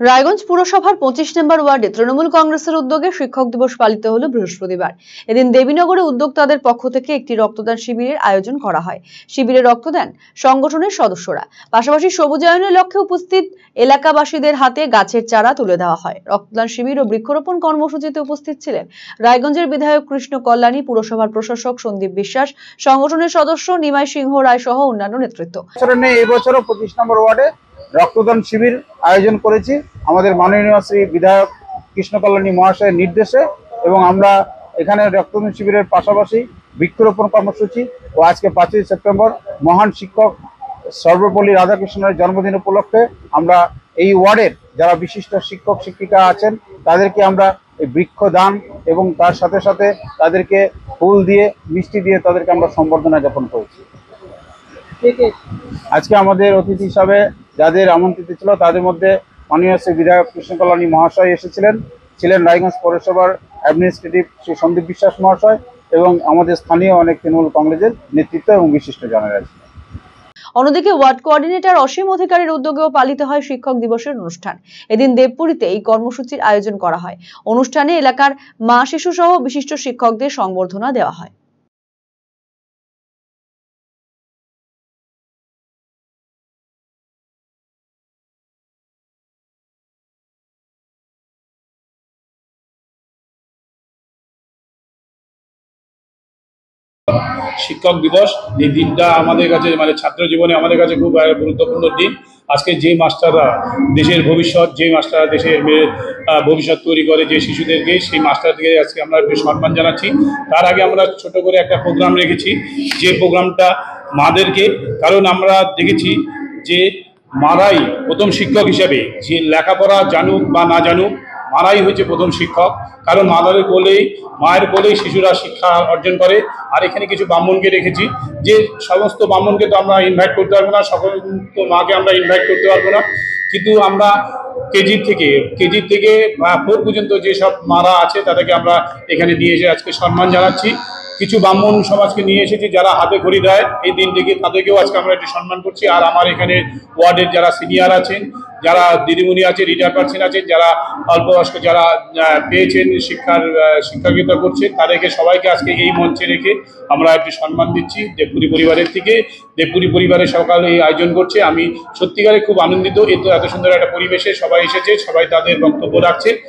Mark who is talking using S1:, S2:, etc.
S1: রায়গঞ্জ পুরসভার 25 নম্বর ওয়ার্ডে তৃণমূল কংগ্রেসের উদ্যোগে শিক্ষক দিবস পালিত হলো বৃহস্পতিবার। এদিন দেবীনগরে উদ্যোক্তাদের পক্ষ থেকে একটি রক্তদান শিবিরের আয়োজন করা হয়। শিবিরে রক্ত দেন সংগঠনের সদস্যরা। পাশাপাশি সবুজায়নের লক্ষ্যে উপস্থিত এলাকাবাসীদের হাতে গাছের চারা তুলে দেওয়া হয়। রক্তদান শিবির ও বৃক্ষরোপণ কর্মসূচিতে উপস্থিত ছিলেন রায়গঞ্জের বিধায়ক কৃষ্ণ কল্যাণী, পুরসভার প্রশাসক সন্দীপ বিশ্বাস, সংগঠনের সদস্য নিমাই সিংহ রায় সহ অন্যান্য নেতৃত্ব।
S2: এই বছরও 25 নম্বর ওয়ার্ডে রক্তদান শিবির আয়োজন করেছি আমাদের মাননীয় শ্রী বিধায়ক কৃষ্ণ কল্যাণী মহাশয়ের নির্দেশে, এবং আমরা এখানে রক্তদান শিবিরের পাশাপাশি বৃক্ষরোপণ কর্মসূচি ও আজকে 5ই সেপ্টেম্বর মহান শিক্ষক সর্বপল্লী রাধাকৃষ্ণের জন্মদিন উপলক্ষে আমরা এই ওয়ার্ডের যারা বিশিষ্ট শিক্ষক শিক্ষিকা আছেন তাদেরকে আমরা এই বৃক্ষদান এবং তার সাথে সাথে তাদেরকে ফুল দিয়ে মিষ্টি দিয়ে তাদেরকে আমরা সম্বর্ধনা জ্ঞাপন করেছি। আজকে আমাদের অতিথি হিসাবে যাদের আমন্ত্রিত ছিল তাদের মধ্যে মাননীয় শ্রী বিধায়ক কৃষ্ণ কল্যাণী মহাশয় ছিলেন রায়গঞ্জ পৌরসভার অ্যাডমিনিস্ট্রেটিভ শ্রী সন্দীপ বিশ্বাস মহাশয় এবং আমাদের স্থানীয় অনেক তৃণমূল কংগ্রেসের নেতৃত্ব এবং বিশিষ্ট জনেরা ছিলেন।
S1: অন্যদিকে ওয়ার্ড কোঅর্ডিনেটর অসীম অধিকারীর উদ্যোগেও পালিত হয় শিক্ষক দিবসের অনুষ্ঠান। এদিন দেবপুরীতে এই কর্মসূচির আয়োজন করা হয়। অনুষ্ঠানে এলাকার মা শিশু সহ বিশিষ্ট শিক্ষকদের সংবর্ধনা দেওয়া হয়।
S3: শিক্ষক দিবস এই দিনটা আমাদের কাছে ছাত্র জীবনে আমাদের কাছে খুব গুরুত্বপূর্ণ দিন। আজকে যে মাস্টাররা দেশের ভবিষ্যৎ, যে মাস্টাররা দেশের ভবিষ্যৎ তৈরি করে যে শিশুদেরকে, সেই মাস্টারদেরকে আজকে আমরা একটু সম্মান জানাচ্ছি। তার আগে আমরা ছোট করে একটা প্রোগ্রাম রেখেছি, যে প্রোগ্রামটা মাদেরকে, কারণ আমরা দেখেছি যে মারাই প্রথম শিক্ষক হিসেবে, যে লেখাপড়া জানুক বা না জানুক, মারাই হচ্ছে প্রথম শিক্ষক। কারণ মায়ের কোলেই শিশুরা শিক্ষা অর্জন করে। আর এখানে কিছু ব্রাহ্মণকে রেখেছি, যে সমস্ত ব্রাহ্মণকে তো আমরা ইনভাইট করতে পারবো না, সকল মাকে আমরা ইনভাইট করতে পারবো না, কিন্তু আমরা কেজি থেকে 4 পর্যন্ত যেসব মারা আছে তাদেরকে আমরা এখানে নিয়ে এসে আজকে সম্মান জানাচ্ছি। কিছু ব্রাহ্মণ সমাজকে নিয়ে এসেছি যারা হাতে খড়ি দেয় এই দিনটিকে, তাদেরকেও আজকে আমরা একটু সম্মান করছি। আর আমার এখানে ওয়ার্ডের যারা সিনিয়র আছেন, যারা দিদিমণি আছে, রিটায়ার পার্সন আছেন, যারা অল্পবয়স্ক যারা পেয়েছেন শিক্ষাকতা করছেন, তাদেরকে সবাইকে আজকে এই মঞ্চে রেখে আমরা একটু সম্মান দিচ্ছি। দেবপুরী পরিবারের থেকে, দেবপুরী পরিবারের সকালে এই আয়োজন করছে। আমি সত্যিকারে খুব আনন্দিত, এত সুন্দর একটা পরিবেশে সবাই এসেছে, সবাই তাদের বক্তব্য রাখছে।